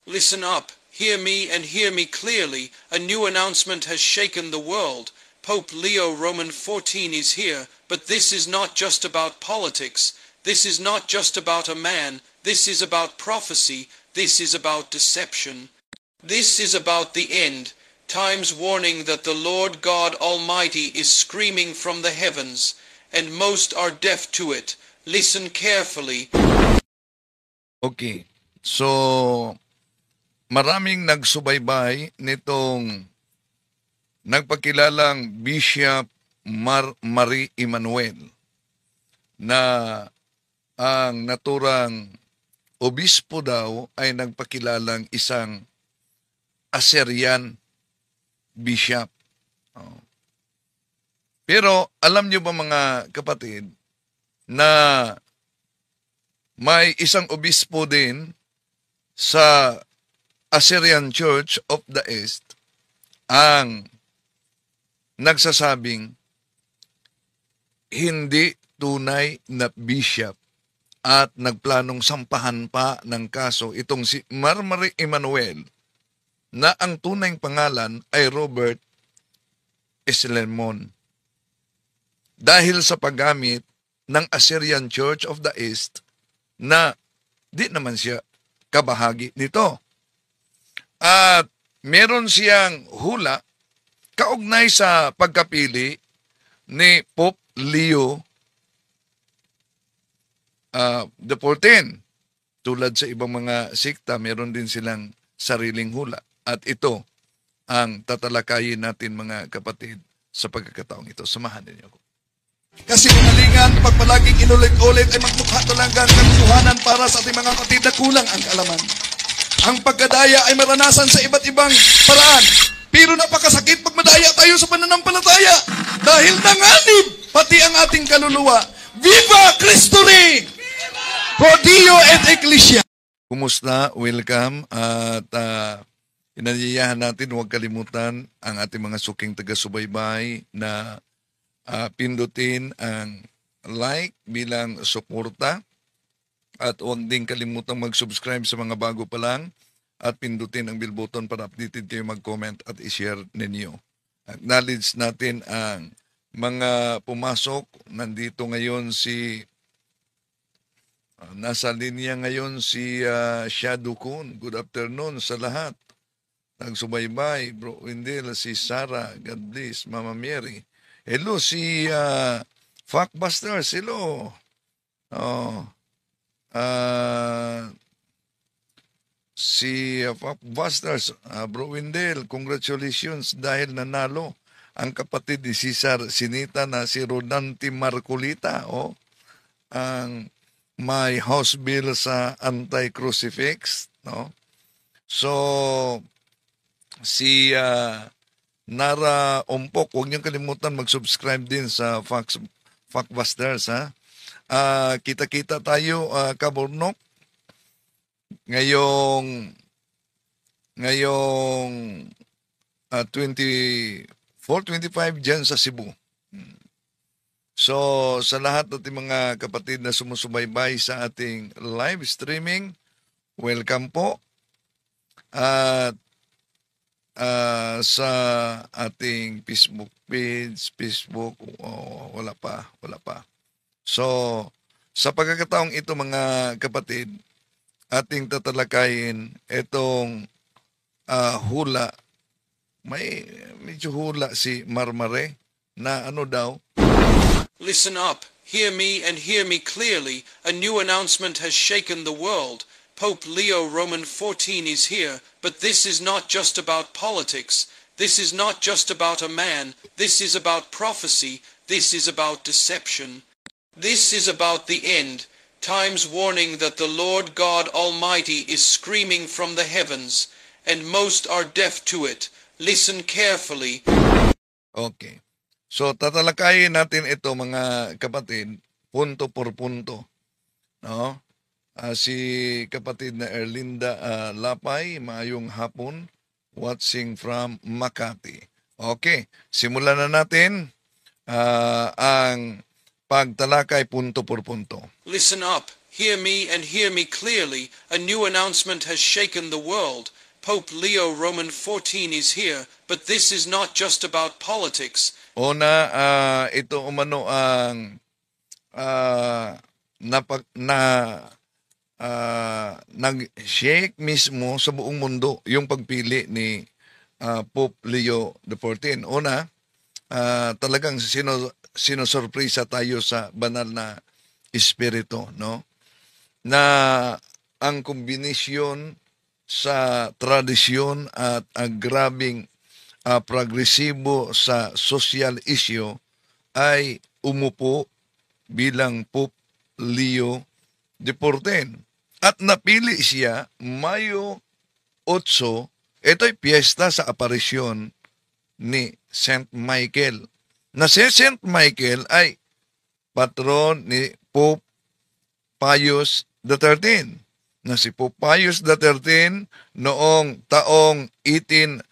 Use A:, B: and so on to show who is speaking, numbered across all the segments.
A: Listen up, hear me and hear me clearly. A new announcement has shaken the world. Pope Leo Roman XIV is here, but this is not just about politics. This is not just about a man. This is about prophecy. This is about deception. This is about the end. Time's warning that the Lord God Almighty is screaming from the heavens, and most are deaf to it. Listen carefully.
B: Okay. So, maraming nagsubaybay nitong nagpakilalang Bishop Marie Emmanuel na ang naturang obispo daw ay nagpakilalang isang Assyrian bishop. Oh. Pero alam niyo ba mga kapatid na may isang obispo din sa Assyrian Church of the East ang nagsasabing hindi tunay na bishop at nagplanong sampahan pa ng kaso itong si Marie Emmanuel na ang tunay pangalan ay Robert Eslemon dahil sa paggamit ng Assyrian Church of the East na di naman siya kabahagi nito. At meron siyang hula kaugnay sa pagkapili ni Pope Leo the 14. Tulad sa ibang mga sikta, meron din silang sariling hula. At ito ang tatalakayin natin mga kapatid sa pagkakataong ito. Samahan ninyo ako.
C: Kasi kinalingan, pag palaging inulit-ulit ay magmukha talagang katotohanan para sa ating mga kapatid na kulang ang kaalaman. Ang pagkadaya ay maranasan sa iba't ibang paraan. Pero napakasakit pag madaya tayo sa pananampalataya. Dahil nanganib pati ang ating kaluluwa. Viva Cristo Rey! Pro Dio et Ecclesia!
B: Kumusta? Welcome. At inanyayahan natin, huwag kalimutan ang ating mga suking taga-subaybay na pindutin ang like bilang suporta at huwag din kalimutang mag-subscribe sa mga bago pa lang at pindutin ang bell button para updated kayo mag-comment at i-share ninyo. Acknowledge natin ang mga pumasok. Nandito ngayon nasa linya ngayon si Shadow Kun. Good afternoon sa lahat. Nagsubaybay, Bro Wendell, si Sarah, God bless, Mama Mary. Hello, si Fuckbusters, hello. Si Fuckbusters, Bro Wendell, congratulations dahil nanalo ang kapatid ni Cesar Sinita na si Rodante Marcolita, ang may house bill sa anti-crucifix, no? So, si Nara Ompok, huwag niyong kalimutan mag-subscribe din sa Fuckbusters, ha? Kita-kita tayo, Kaburnok, ngayong 24-25 dyan sa Cebu. So, sa lahat ng mga kapatid na sumusubaybay sa ating live streaming, welcome po. At sa ating Facebook page, wala pa. So, sa pagkakataong ito mga kapatid, ating tatalakayin itong hula. May medyo hula si Marmare na ano daw.
A: Listen up, hear me and hear me clearly. A new announcement has shaken the world. Pope Leo Roman XIV is here, but this is not just about politics. This is not just about a man. This is about prophecy. This is about deception. This is about the end. Time's warning that the Lord God Almighty is screaming from the heavens, and most are deaf to it. Listen carefully.
B: Okay. So, tatalakayin natin ito mga kapatid, punto por punto. No? Si kapatid na Erlinda Lapay, maayong hapon, watching from Makati. Okay, simulan na natin ang pagtalakay punto por punto.
A: Listen up, Hear me and hear me clearly. A new announcement has shaken the world. Pope Leo Roman XIV is here, but this is not just about politics.
B: Una, ito umano ang nag-shake mismo sa buong mundo yung pagpili ni Pope Leo XIV. Una, talagang sinosurpresa tayo sa banal na espiritu, no? Na ang kombinasyon sa tradisyon at ang grabing progresibo sa social issue ay umupo bilang Pope Leo XIV. At napili siya Mayo 8, ito'y piyesta sa aparisyon ni Saint Michael. Na si Saint Michael ay patron ni Pope Pius XIII. Na si Pope Pius XIII noong taong 1884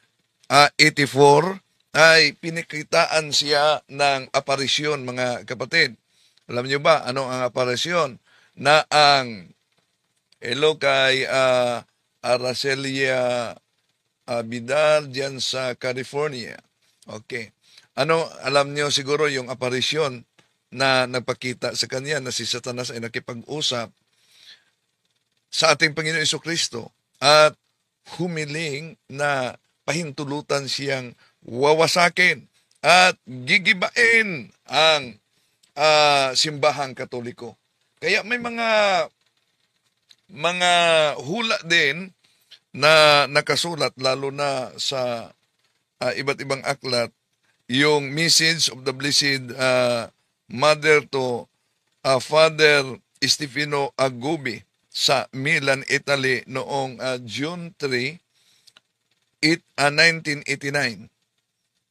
B: ay pinikitaan siya ng aparisyon, mga kapatid. Alam niyo ba ano ang aparisyon? Na ang hello kay Aracelia Vidal dyan sa California. Okay. Ano, alam niyo siguro yung aparisyon na nagpakita sa kanya na si Satanas ay nakipag-usap sa ating Panginoon Jesucristo at humiling na pahintulutan siyang wawasakin at gigibain ang simbahang Katoliko. Kaya may mga hula din na nakasulat lalo na sa iba't ibang aklat, yung Message of the Blessed Mother to Father Stefano Agubi sa Milan, Italy noong June 3, 1989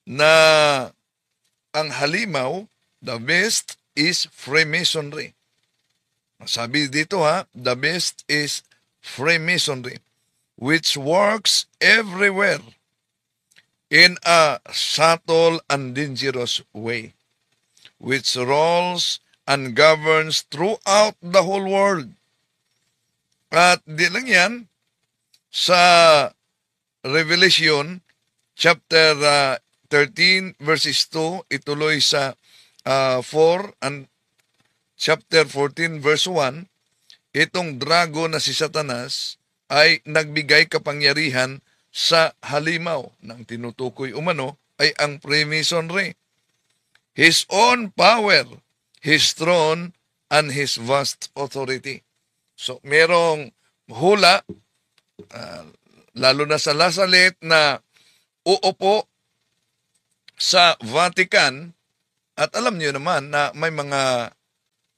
B: na ang halimaw, the best is Freemasonry. Sabi dito the best is Freemasonry, which works everywhere in a subtle and dangerous way, which rules and governs throughout the whole world. At di lang yan, sa Revelation chapter 13 verses 2, ituloy sa 4 and chapter 14 verse 1, itong dragon na si Satanas ay nagbigay kapangyarihan sa halimaw ng tinutukoy umano ay ang Freemasonry. His own power, his throne, and his vast authority. So, merong hula, lalo na sa Lasalet, na uupo sa Vatican, at alam niyo naman na may mga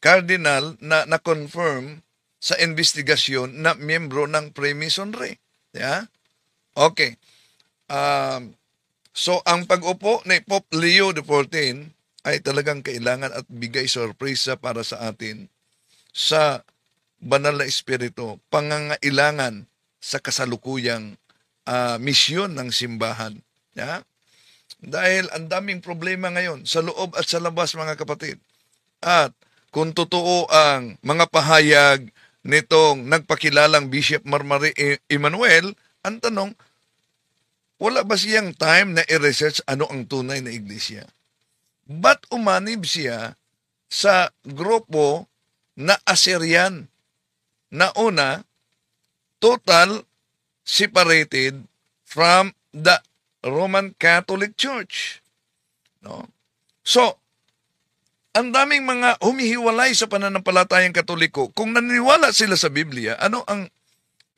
B: cardinal na na-confirm sa investigasyon na miyembro ng Freemasonry. Yeah? Okay. So, ang pag-upo ni Pope Leo XIV ay talagang kailangan at bigay sorpresa para sa atin sa banal na espiritu, pangangailangan sa kasalukuyang misyon ng simbahan. Yeah? Dahil ang daming problema ngayon sa loob at sa labas, mga kapatid. At kung totoo ang mga pahayag nitong nagpakilalang Bishop Marmari Emmanuel, ang tanong, wala ba siyang time na i-research ano ang tunay na iglesia? Ba't umanib siya sa grupo na Assyrian na una, total separated from the Roman Catholic Church? No? So, ang daming mga humihiwalay sa pananampalatayang Katoliko. Kung naniniwala sila sa Biblia, ano ang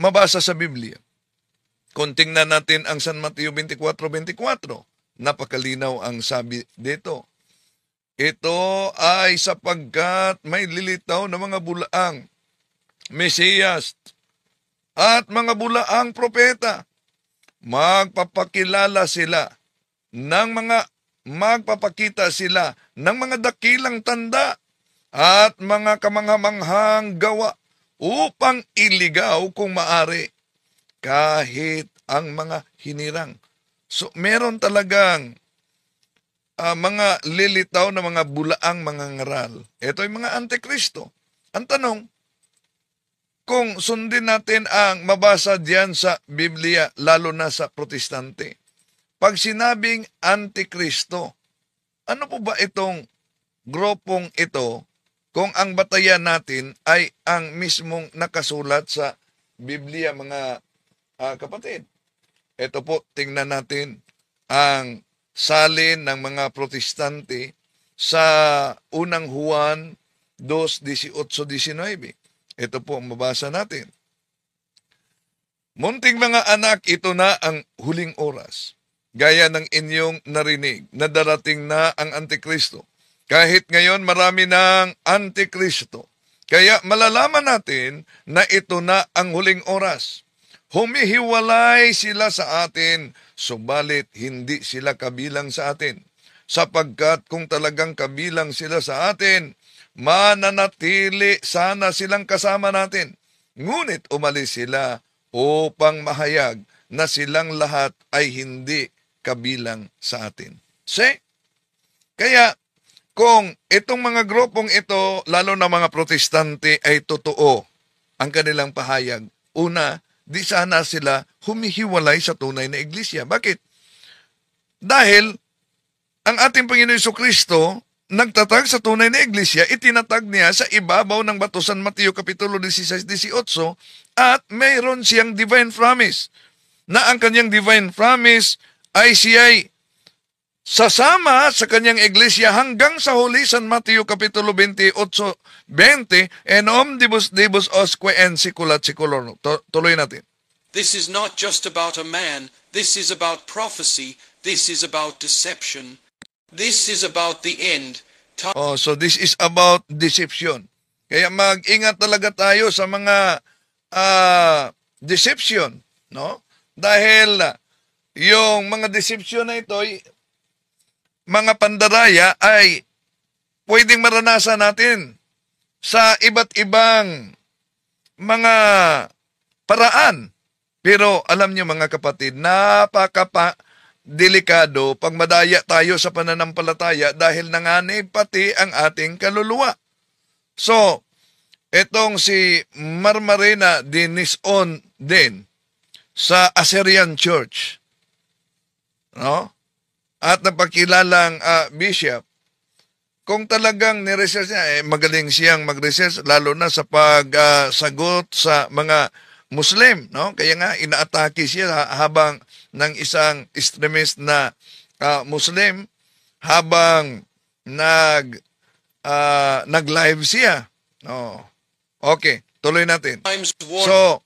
B: mabasa sa Biblia? Kung tingnan natin ang San Mateo 24:24, napakalinaw ang sabi dito. Ito ay sapagkat may lilitaw na mga bulaang Mesiyas at mga bulaang propeta. Magpapakita sila ng mga dakilang tanda at mga kamanghamanghang gawa upang iligaw kung maari kahit ang mga hinirang. So meron talagang mga lilitaw na mga bulaang mga ngaral. Ito ay mga antikristo. Ang tanong, kung sundin natin ang mabasa diyan sa Biblia, lalo na sa Protestante, pag sinabing Antikristo, ano po ba itong grupong ito kung ang batayan natin ay ang mismong nakasulat sa Biblia, mga kapatid? Ito po, tingnan natin ang salin ng mga Protestante sa unang Juan 2:18-19. Ito po ang mabasa natin. Munting mga anak, ito na ang huling oras. Gaya ng inyong narinig na darating na ang Antikristo. Kahit ngayon marami ng Antikristo. Kaya malalaman natin na ito na ang huling oras. Humihiwalay sila sa atin, subalit hindi sila kabilang sa atin. Sapagkat kung talagang kabilang sila sa atin, mananatili sana silang kasama natin. Ngunit umalis sila upang mahayag na silang lahat ay hindi kabilang sa atin. See? Kaya, kung itong mga grupong ito, lalo na mga Protestante, ay totoo ang kanilang pahayag, una, di sana sila humihiwalay sa tunay na iglesia. Bakit? Dahil ang ating Panginoon Jesucristo nagtatag sa tunay na iglesia, itinatag niya sa ibabaw ng batusan Mateo Kapitulo 16-18 at mayroon siyang divine promise na ang kanyang divine promise ay siya'y sasama sa kanyang iglesia hanggang sa huli. San Mateo Kapitulo 28:20, en omnibus debus osque en siculat seculorum. Tuloy natin.
A: This is not just about a man. This is about prophecy. This is about deception. This is about the end.
B: So this is about deception. Kaya mag-ingat talaga tayo sa mga deception, no? Dahil yung mga deception na ito, mga pandaraya ay pwedeng maranasan natin sa iba't ibang mga paraan. Pero alam niyo mga kapatid, delikado pag madaya tayo sa pananampalataya dahil nanganib pati ang ating kaluluwa. So, etong si Marmarena Dinison din sa Assyrian Church, no? At napakilalang bishop, kung talagang ni-research niya, magaling siyang mag-research, lalo na sa pagsagot sa mga Muslim, no? Kaya nga inaatake siya habang ng isang extremist na Muslim habang nag-live siya. No. Okay, tuloy natin. So,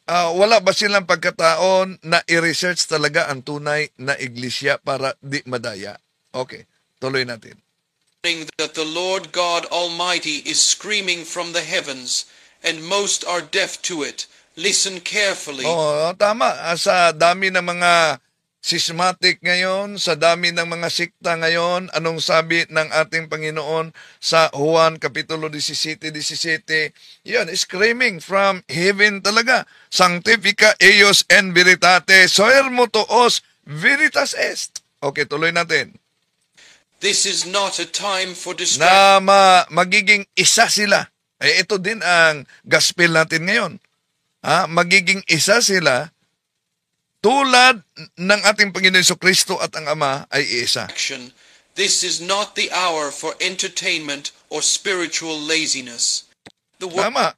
B: wala ba silang pagkataon na i-research talaga ang tunay na iglesia para di madaya? Okay, tuloy natin.
A: That the Lord God Almighty is screaming from the heavens, and most are deaf to it. Listen carefully.
B: Tama. Sa dami ng mga schismatic ngayon, sa dami ng mga sikta ngayon, anong sabi ng ating Panginoon sa Juan Kapitulo 17:17? Yun, screaming from heaven talaga. Sanctifica eios en veritate, soermo toos veritas est. Okay, tuloy natin.
A: This is not a time for distraction.
B: Na magiging isa sila. Ito din ang gospel natin ngayon. Magiging isa sila tulad ng ating Panginoon Jesucristo at ang Ama ay isa.
A: This is not the hour for entertainment or spiritual laziness.
B: Tama.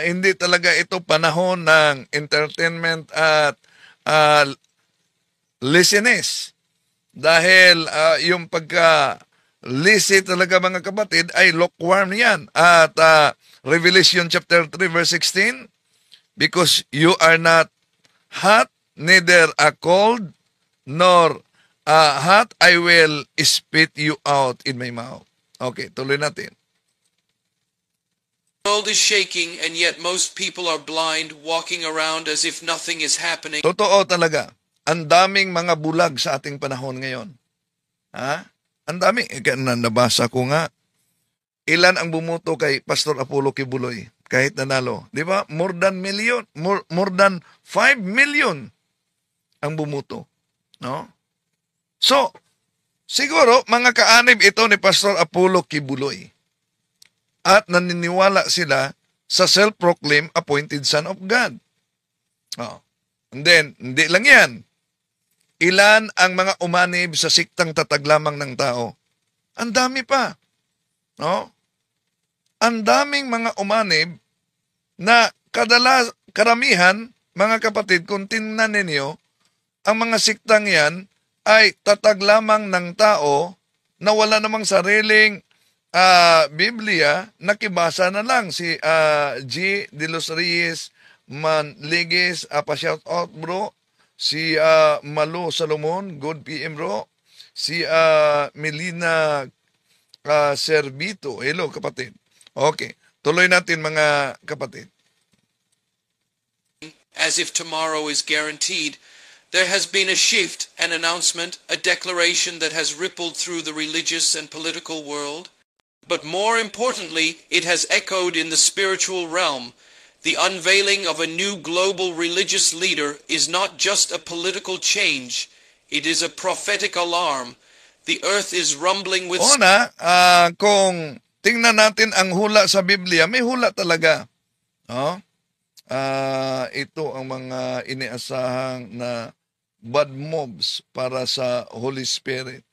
B: Hindi talaga ito panahon ng entertainment at laziness. Dahil yung pagka-lazy talaga mga kapatid ay lukewarm yan. At Revelation chapter 3 verse 16, because you are not hot, neither cold, nor hot, I will spit you out in my mouth. Okay, tuloy natin.
A: The world is shaking, and yet most people are blind, walking around as if nothing is happening.
B: Totoo talaga. Ang daming mga bulag sa ating panahon ngayon. Ang dami. Nabasa ko nga, ilan ang bumuto kay Pastor Apollo Kibuloy kahit nanalo. Di ba? More than 5 million ang bumuto. No? So, siguro, mga kaanib ito ni Pastor Apollo Kibuloy. At naniniwala sila sa self-proclaimed appointed Son of God. Oh. And then, hindi lang yan. Ilan ang mga umanib sa siktang tatag lamang ng tao? Ang dami pa. No? Ang daming mga umanib na karamihan, mga kapatid, kung tingnan ninyo, ang mga siktang yan ay tatag lamang ng tao na wala namang sariling Biblia, nakibasa na lang si G. De Los Reyes Manligis, pa-shout out bro, si Malu Salomon, good PM bro, si Melina Servito, hello kapatid. Okay, tuloy natin mga kapatid.
A: As if tomorrow is guaranteed, there has been a shift, an announcement, a declaration that has rippled through the religious and political world. But more importantly, it has echoed in the spiritual realm. The unveiling of a new global religious leader is not just a political change. It is a prophetic alarm. The earth is rumbling with...
B: Una, kung tingnan natin ang hula sa Biblia, may hula talaga. No? Ito ang mga iniasahang na bad mobs para sa Holy Spirit.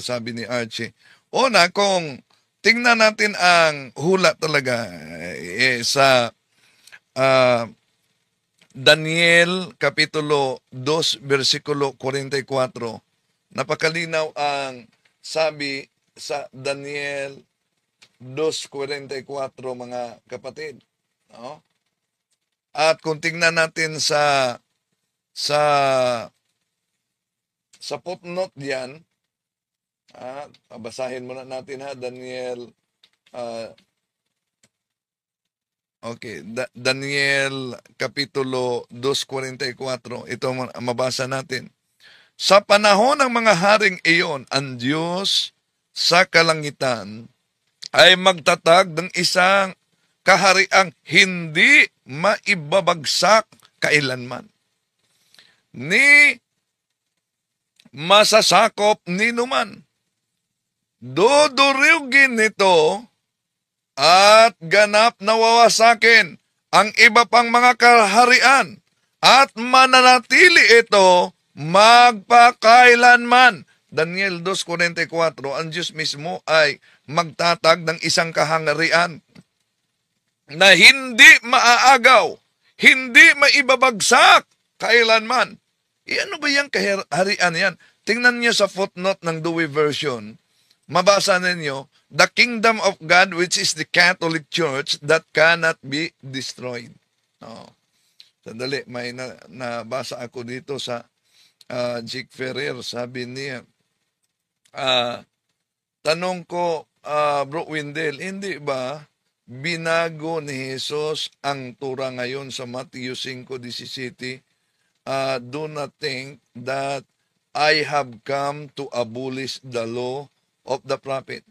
B: Sabi ni Archie. Una, kung tingnan natin ang hula talaga sa Daniel Kapitulo 2, versikulo 44, napakalinaw ang sabi sa Daniel 2:44 mga kapatid. No? At kung tingnan natin sa footnote diyan, basahin muna natin ha, Daniel Daniel Kapitulo 2:44. Ito mabasa natin. Sa panahon ng mga haring iyon, ang Diyos sa kalangitan ay magtatag ng isang kahariang hindi maibabagsak kailanman, ni masasakop ni numan. Dudurugin nito at ganap na wawasakin ang iba pang mga kaharian at mananatili ito magpakailanman. Daniel 2:44, ang Diyos mismo ay magtatag ng isang kaharian na hindi maaagaw, hindi maibabagsak kailanman. Ano ba yung kaharian yan? Tingnan niyo sa footnote ng Dewey Version. Mabasa ninyo, the kingdom of God, which is the Catholic Church, that cannot be destroyed. Sandali, may nabasa ako dito sa Jake Ferrer. Sabi niya, tanong ko, Bro Wendell, hindi ba binago ni Jesus ang tura ngayon sa Matthew 5:17? Do not think that I have come to abolish the law of the prophet.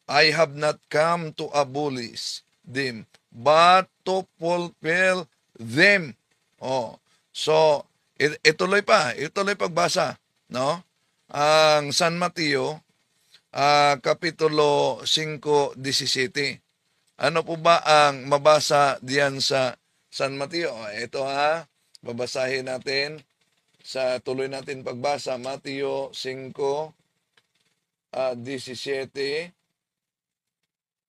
B: I have not come to abolish them, but to fulfill them. So, ituloy pagbasa, no? Ang San Mateo, Kapitulo 5:17. Ano po ba ang mabasa diyan sa San Mateo? Ito babasahin natin. Tuloy natin pagbasa. Mateo 5:17.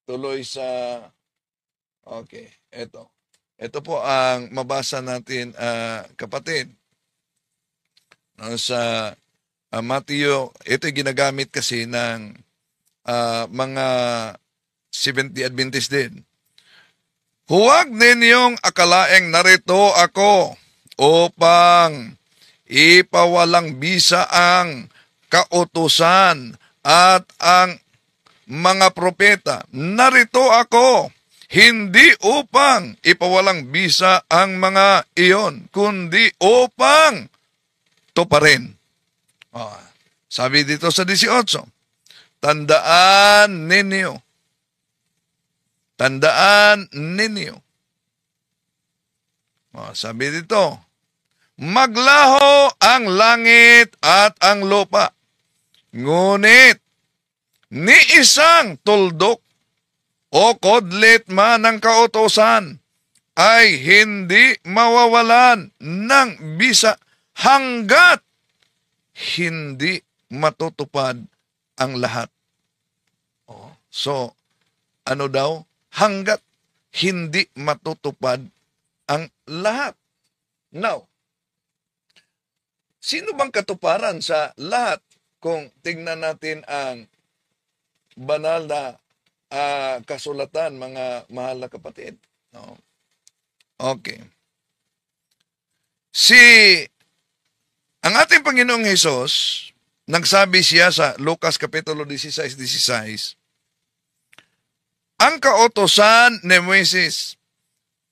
B: Tuloy sa... Okay, ito. Ito po ang mabasa natin, kapatid. Sa Mateo, ito ginagamit kasi ng mga Seventh-day Adventist din. Huwag ninyong akalaeng narito ako upang ipawalang bisa ang kautusan at ang mga propeta. Narito ako, hindi upang ipawalang bisa ang mga iyon, kundi upang tuparin. Sabi dito sa 18, Tandaan ninyo. Sabi dito, maglaho ang langit at ang lupa, ngunit ni isang tuldok o kodlit man ng kautosan ay hindi mawawalan ng bisa hanggat hindi matutupad ang lahat. So, ano daw? Hanggat hindi matutupad ang lahat. Now, sino bang katuparan sa lahat kung tingnan natin ang banal na kasulatan, mga mahal na kapatid? No? Okay. Ang ating Panginoong Hesus, nagsabi siya sa Lucas Kapitulo 16:16, ang kautosan ni Moises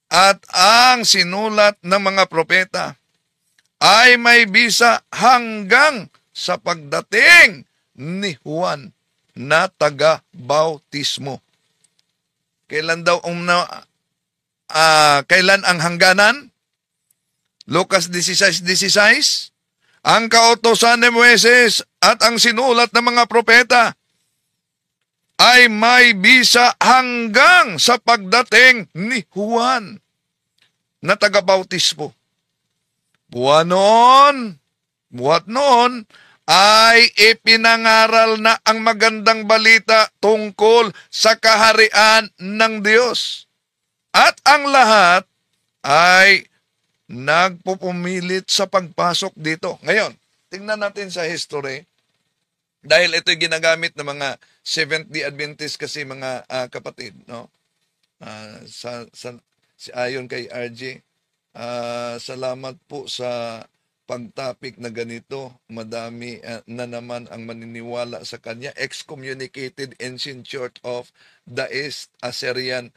B: at ang sinulat ng mga propeta ay may bisa hanggang sa pagdating ni Juan na taga-bautismo. Kailan daw kailan ang hangganan? Lucas 16:16, ang kautosan ni Moises at ang sinulat ng mga propeta ay may bisa hanggang sa pagdating ni Juan na taga-bautismo. Buhat noon ay ipinangaral na ang magandang balita tungkol sa kaharian ng Diyos. At ang lahat ay nagpupumilit sa pagpasok dito. Ngayon, tingnan natin sa history. Dahil ito'y ginagamit ng mga Seventh-day Adventist kasi mga kapatid, no? Ayon kay RJ, salamat po sa pagtapik na ganito. Madami na naman ang maniniwala sa kanya. Excommunicated Ancient Church of the East Assyrian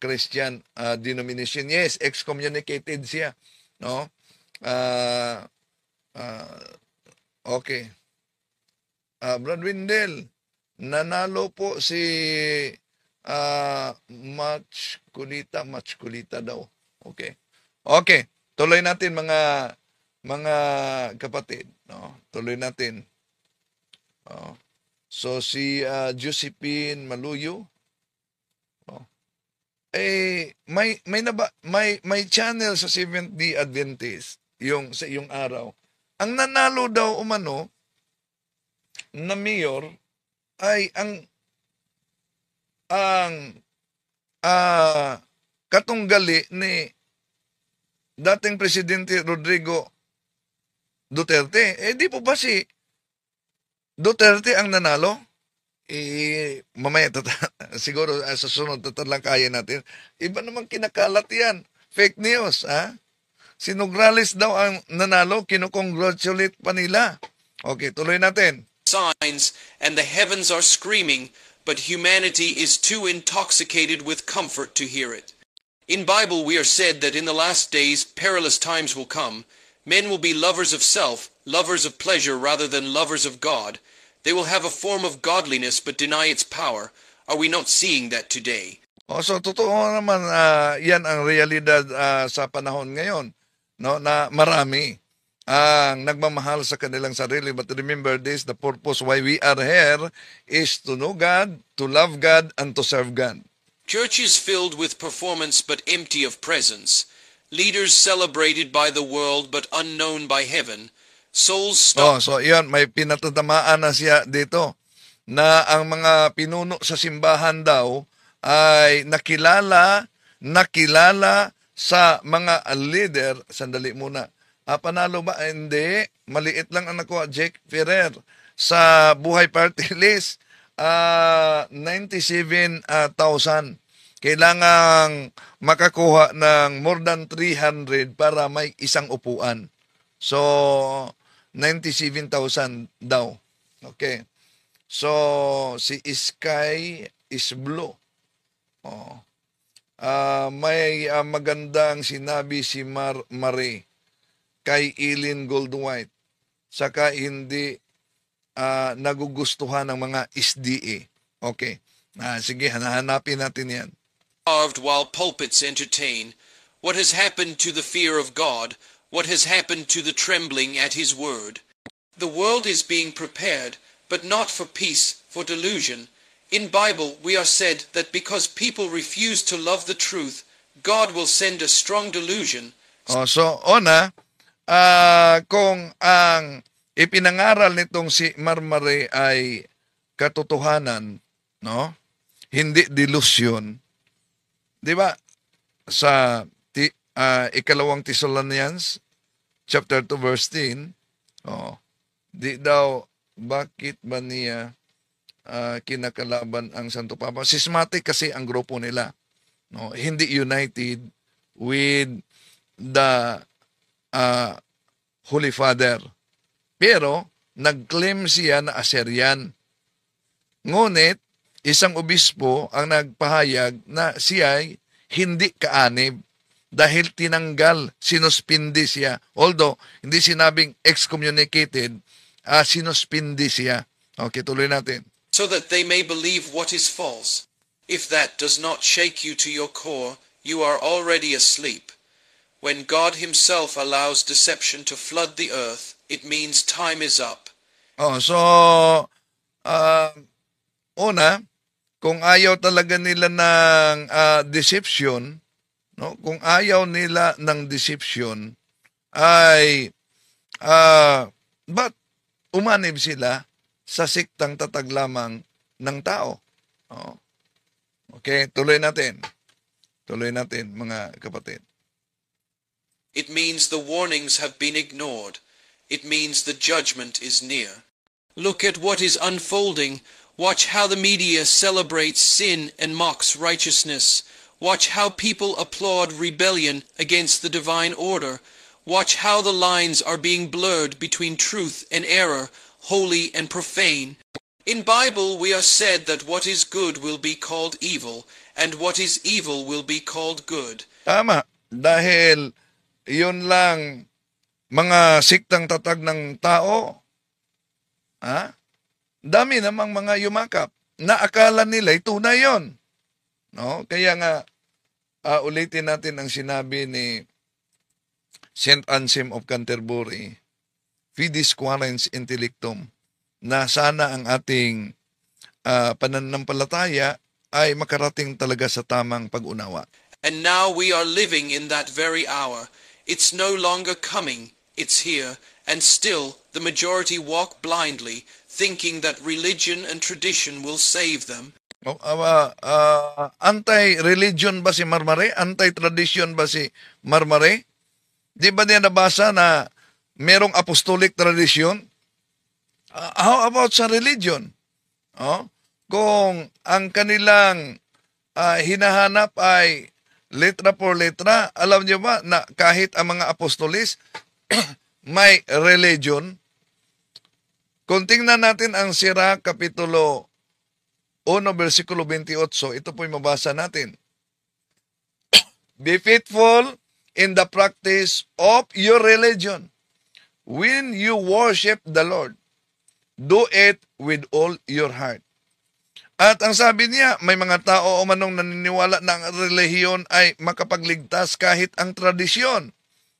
B: Christian denomination. Yes, excommunicated siya, no? Okay. Brad Windel, nanalo po si Match Kulita daw. Okay. Okay, tuloy natin mga kapatid, no? Tuloy natin. So si Josephine Maluyo, may channel sa Seventh-day Adventist sa iyong araw. Ang nanalo daw umano na mayor ay ang katunggali ni dating Presidente Rodrigo Duterte. Di po ba si Duterte ang nanalo? Mamaya siguro sa sunod tatalakayin natin. Iba naman kinakalat yan. Fake news, ha? Si Nograles daw ang nanalo, kinukongratulate pa nila. Okay, tuloy natin.
A: Signs, and the heavens are screaming, but humanity is too intoxicated with comfort to hear it. In Bible we are said that in the last days perilous times will come. Men will be lovers of self, lovers of pleasure rather than lovers of God. They will have a form of godliness but deny its power. Are we not seeing that today?
B: So totoo naman yan ang realidad sa panahon ngayon, no, na marami ang nagmamahal sa kanilang sarili. But remember this, the purpose why we are here is to know God, to love God, and to serve God.
A: Churches filled with performance but empty of presence. Leaders celebrated by the world but unknown by heaven. Souls stopped.
B: So iyon, may pinatatamaan na siya dito na ang mga pinuno sa simbahan daw ay nakilala sa mga leader. Sandali muna. Panalo ba? Hindi. Maliit lang ang nakuha. Jake Ferrer sa Buhay Party List. 97,000. Kailangang makakuha ng more than 300 para may isang upuan. So, 97,000 daw. Okay. So, si Sky Isblo. May magandang sinabi si Marie kay Eileen Goldwhite. Saka hindi nagugustuhan ng mga SDA. Okay. Sige, hanapin natin yan.
A: While pulpits entertain, what has happened to the fear of God? What has happened to the trembling at His word? The world is being prepared, but not for peace, for delusion. In Bible, we are said that because people refuse to love the truth, God will send a strong delusion.
B: So, una, kung ang ipinangaral nitong si Marmari ay katotohanan, no? Hindi delusion. 'Di ba? Sa ikalawang Thessalonians chapter 2 verse 10, di daw bakit ba niya kinakalaban ang Santo Papa? Schismatic kasi ang grupo nila. No? Hindi united with the Holy Father. Pero, nag-claim siya na Assyrian. Ngunit, isang obispo ang nagpahayag na siya ay hindi kaanib dahil tinanggal, sinuspindi siya. Although, hindi sinabing excommunicated, sinuspindi siya. Okay, tuloy natin.
A: So that they may believe what is false. If that does not shake you to your core, you are already asleep. When God himself allows deception to flood the earth, it means time is up.
B: Una, kung ayaw talaga nila ng deception, no? Kung ayaw nila ng deception, ay ba't umanib sila sa siktang tatag lamang ng tao? Okay, tuloy natin. Tuloy natin, mga kapatid.
A: It means the warnings have been ignored. It means the judgment is near. Look at what is unfolding. Watch how the media celebrates sin and mocks righteousness. Watch how people applaud rebellion against the divine order. Watch how the lines are being blurred between truth and error, holy and profane. In Bible we are said that what is good will be called evil, and what is evil will be called good.
B: Tama, dahil yun lang mga siktang tatag ng tao. Dami namang mga yumakap na akala nila tunay yun. No? Kaya nga, ulitin natin ang sinabi ni St. Anselm of Canterbury, Fides Quaerens Intellectum, na sana ang ating pananampalataya ay makarating talaga sa tamang pag-unawa.
A: And now we are living in that very hour. It's no longer coming, it's here, and still the majority walk blindly, thinking that religion and tradition will save them.
B: Anti-religion ba si Marmari? Anti-tradition ba si Marmari? Di ba niya nabasa na merong apostolic tradition? How about sa religion? Kung ang kanilang hinahanap ay letra por letra, alam niyo ba na kahit ang mga apostolis may religion? Kung tingnan natin ang Sira Kapitulo 1, versikulo 28, ito po'y mabasa natin. Be faithful in the practice of your religion. When you worship the Lord, do it with all your heart. At ang sabi niya, may mga tao o manong naniniwala na ang relihiyon ay makapagligtas kahit ang tradisyon.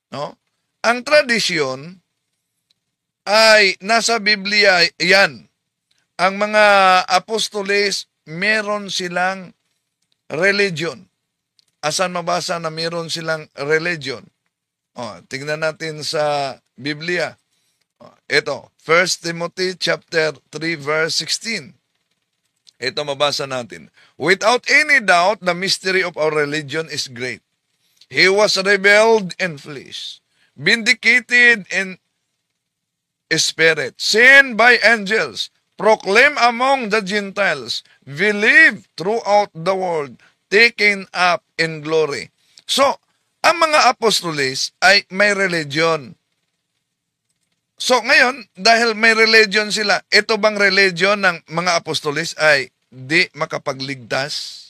B: No? Ang tradisyon ay nasa Biblia yan. Ang mga apostoles, meron silang religion. Asan mabasa na meron silang religion? Tingnan natin sa Biblia. Ito, 1 Timothy chapter 3 verse 16. Ito mabasa natin. Without any doubt, the mystery of our religion is great. He was revealed in flesh, vindicated in spirit, seen by angels, proclaimed among the Gentiles, believed throughout the world, taken up in glory. So, ang mga apostoles ay may religion. So, ngayon, dahil may religion sila, ito bang religion ng mga apostoles ay di makapagligtas?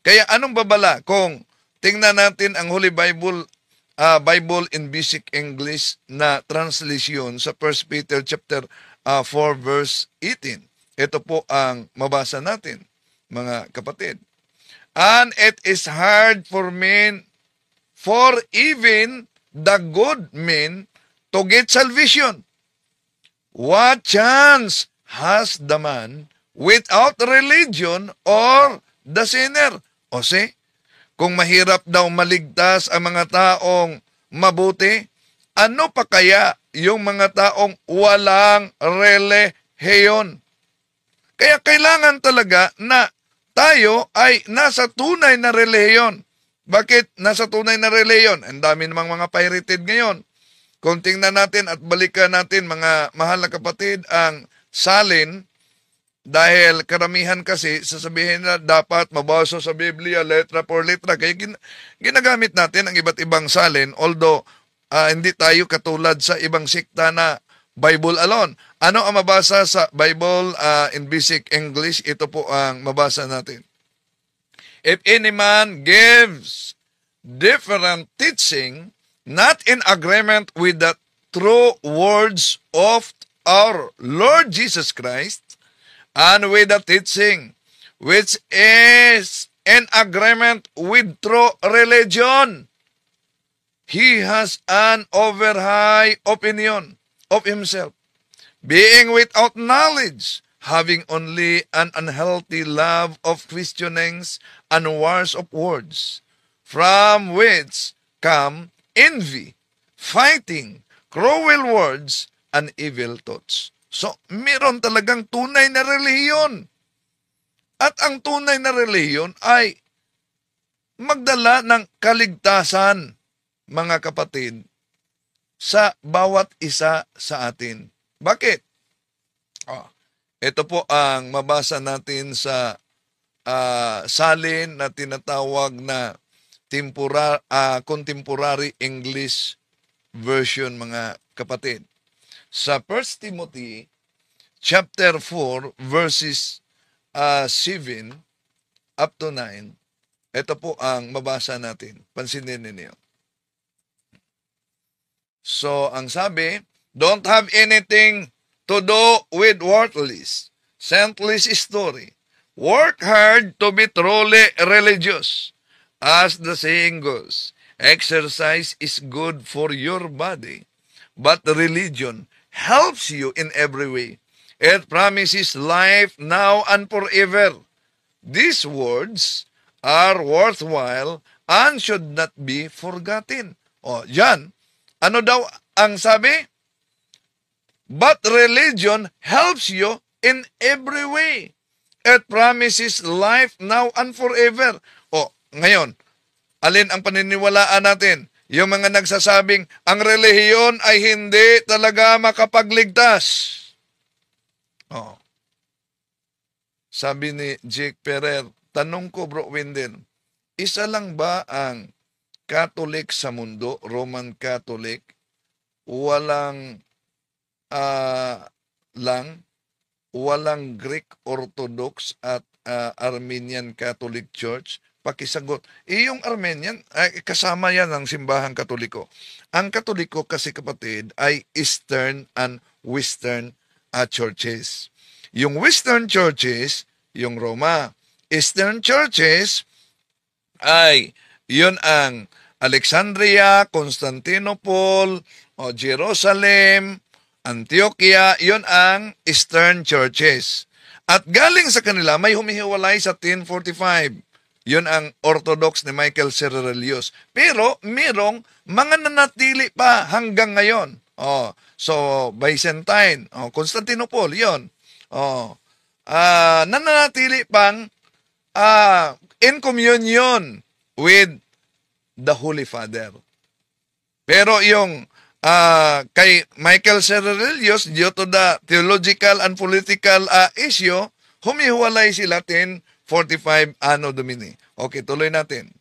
B: Kaya anong babala kung tingnan natin ang Holy Bible, Bible in Basic English na translation sa 1 Peter chapter 4 verse 18. Ito po ang mabasa natin, mga kapatid. And it is hard for men, for even the good men, to get salvation. What chance has the man without religion or the sinner. O see, kung mahirap daw maligtas ang mga taong mabuti, ano pa kaya yung mga taong walang relihiyon? Kaya kailangan talaga na tayo ay nasa tunay na relihiyon. Bakit nasa tunay na relihiyon? Ang dami namang mga pirated ngayon. Kung tingnan natin at balikan natin, mga mahal na kapatid, ang salin, dahil karamihan kasi sasabihin na dapat mabasa sa Biblia, letra por letra. Kaya ginagamit natin ang iba't ibang salin, although hindi tayo katulad sa ibang sikta na Bible alone. Ano ang mabasa sa Bible in basic English? Ito po ang mabasa natin. If any man gives different teaching, not in agreement with the true words of our Lord Jesus Christ, and with the teaching which is in agreement with true religion, he has an over high opinion of himself, being without knowledge, having only an unhealthy love of questionings and wars of words, from which come envy, fighting, cruel words, and evil thoughts. So, meron talagang tunay na relihiyon. At ang tunay na relihiyon ay magdala ng kaligtasan, mga kapatid, sa bawat isa sa atin. Bakit? Ito po ang mabasa natin sa salin na tinatawag na contemporary English version, mga kapatid. Sa 1 Timothy chapter 4 verses 7 up to 9, ito po ang mabasa natin. Pansinin ninyo. So, ang sabi, don't have anything to do with worthless, senseless story. Work hard to be truly religious. As the saying goes, exercise is good for your body, but religion helps you in every way. It promises life now and forever. These words are worthwhile and should not be forgotten. Yan. Ano daw ang sabi? But religion helps you in every way. It promises life now and forever. Ngayon, alin ang paniniwalaan natin? Yung mga nagsasabing, ang relihiyon ay hindi talaga makapagligtas. Sabi ni Jake Ferrer, tanong ko bro Wendell, isa lang ba ang Catholic sa mundo, Roman Catholic, walang walang Greek Orthodox at Armenian Catholic Church? Pakisagot. Yung Armenian, kasama yan ng simbahang Katoliko. Ang Katoliko kasi kapatid ay Eastern and Western churches. Yung Western churches, yung Roma. Eastern churches ay yun ang Alexandria, Constantinople, Jerusalem, Antioquia, yun ang Eastern churches. At galing sa kanila, may humihiwalay sa 1045. Yun ang Orthodox ni Michael Cerrelius. Pero merong mga nanatili pa hanggang ngayon. So, Byzantine, Constantinople, yun. Nananatili pang in communion with the Holy Father. Pero yung kay Michael Cerrelius, due to the theological and political issue, humihiwalay sila 1045 Anno Domini. Okay, tuloy natin.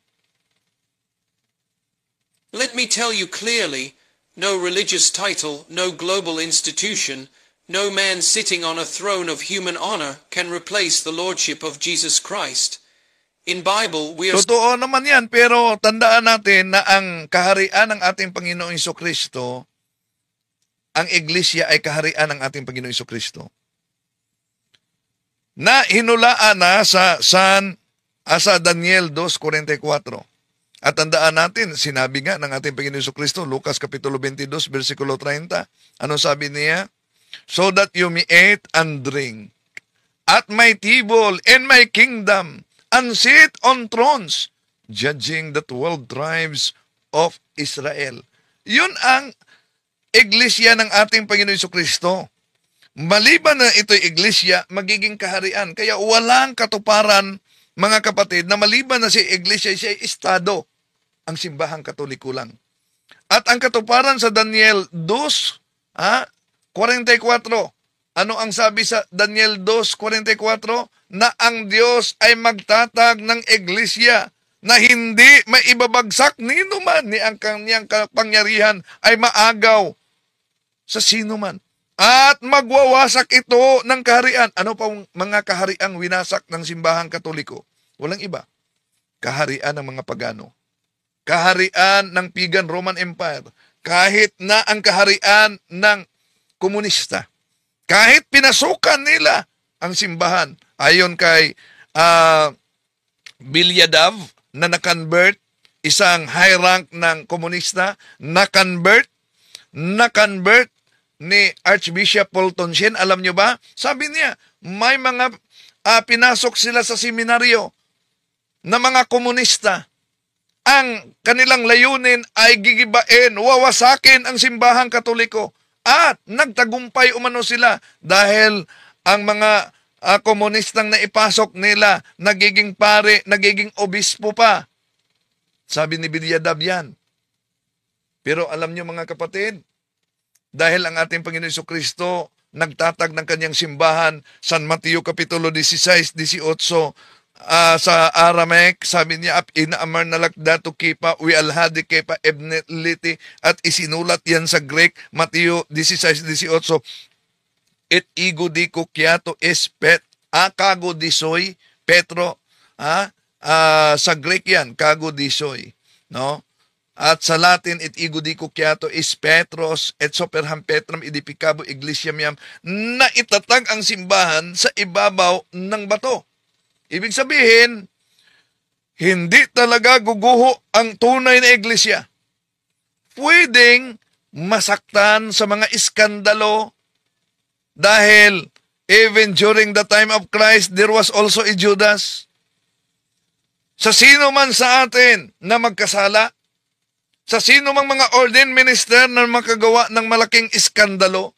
A: Let me tell you clearly, no religious title, no global institution, no man sitting on a throne of human honor can replace the lordship of Jesus Christ. In Bible, we are...
B: Totoo naman yan, pero tandaan natin na ang kaharian ng ating Panginoong Jesucristo, ang iglesia ay kaharian ng ating Panginoong Jesucristo. Na hinulaan na sa Daniel 2:44. At tandaan natin, sinabi nga ng ating Panginoong Jesucristo, Lucas Kapitulo 22, versikulo 30. Ano sabi niya? So that you may eat and drink at my table and my kingdom, and sit on thrones, judging the 12 tribes of Israel. Yun ang iglesia ng ating Panginoon Jesucristo. Maliban na ito'y iglesia, magiging kaharian. Kaya walang katuparan, mga kapatid, na maliban na si iglesia, siya estado, ang simbahang Katoliko lang. At ang katuparan sa Daniel 2:44, ano ang sabi sa Daniel 2:44? Na ang Diyos ay magtatag ng iglesia na hindi maibabagsak ni man ni ang kanyang kapangyarihan ay maagaw sa sino man. At magwawasak ito ng kaharian. Ano pa mga kahariang winasak ng simbahang Katoliko? Walang iba. Kaharian ng mga pagano. Kaharian ng Pagan Roman Empire. Kahit na ang kaharian ng komunista. Kahit pinasukan nila ang simbahan. Ayon kay Bilyadav na na-convert, isang high rank ng komunista, na-convert ni Archbishop Paul Tonshin. Alam nyo ba? Sabi niya, may mga pinasok sila sa seminaryo na mga komunista. Ang kanilang layunin ay gigibain, wawasakin ang simbahang Katoliko. At nagtagumpay umano sila dahil ang mga komunistang naipasok nila, nagiging pare, nagiging obispo pa. Sabi ni Bilyadav yan. Pero alam nyo mga kapatid, dahil ang ating Panginoon Jesucristo nagtatag ng kanyang simbahan, San Mateo Kapitulo 16-18, sa Aramaic, sabi niya, inaamar na lakdato kipa, wialhadi kipa ebneliti, at isinulat yan sa Greek, Mateo 16-18, et igo di kukiato espet, kago disoy, Petro, sa Greek yan, kago disoy, no? At sa Latin, et igo di kukiato is Petros, et soperham Petram idipicabo iglesiam yam, na itatag ang simbahan sa ibabaw ng bato. Ibig sabihin, hindi talaga guguho ang tunay na iglesia. Pwedeng masaktan sa mga iskandalo dahil even during the time of Christ, there was also a Judas. Sa sino man sa atin na magkasala, sa sino mang mga ordained minister na makagawa ng malaking iskandalo,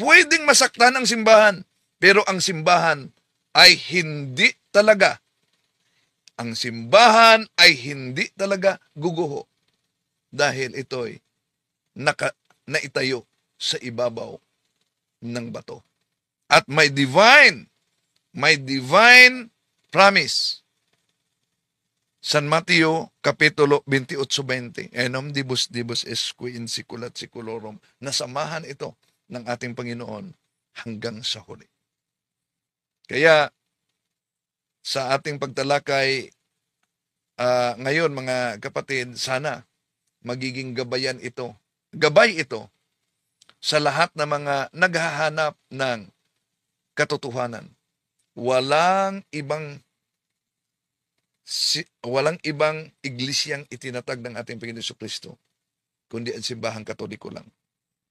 B: pwedeng masaktan ang simbahan. Pero ang simbahan ay hindi talaga. Ang simbahan ay hindi talaga guguho. Dahil ito'y naitayo sa ibabaw ng bato. At may divine promise. San Mateo Kapitulo 28:20. Enom dibus esque in siculat siculorum. Nasamahan ito ng ating Panginoon hanggang sa huli. Kaya sa ating pagtalakay ngayon mga kapatid, sana magiging gabay ito sa lahat ng mga naghahanap ng katotohanan. Walang ibang iglesyang itinatag ng ating Panginoon Jesucristo, kundi ang simbahang Katoliko lang.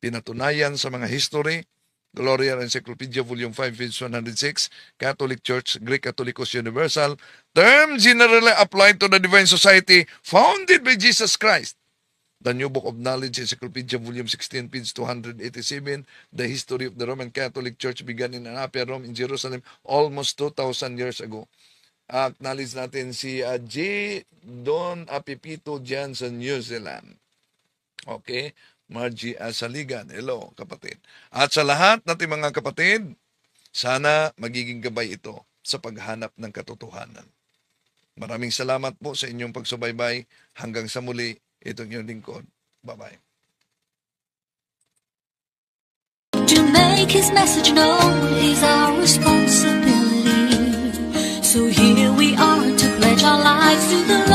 B: Pinatunayan sa mga history, Gloria Encyclopedia Volume 5, page 106, Catholic Church, Greek Catholicos Universal, term generally applied to the Divine Society founded by Jesus Christ. The New Book of Knowledge, Encyclopedia Volume 16, page 287, the history of the Roman Catholic Church began in Upper Rome in Jerusalem almost 2,000 years ago. Acknowledge natin si J. Don Apipito dyan sa New Zealand. Okay? Margie Asaligan. Hello, kapatid. At sa lahat natin mga kapatid, sana magiging gabay ito sa paghanap ng katotohanan. Maraming salamat po sa inyong pagsubaybay. Hanggang sa muli, itong inyong lingkod. Bye-bye.
D: To make his message known is our responsibility. So here we are to pledge our lives to the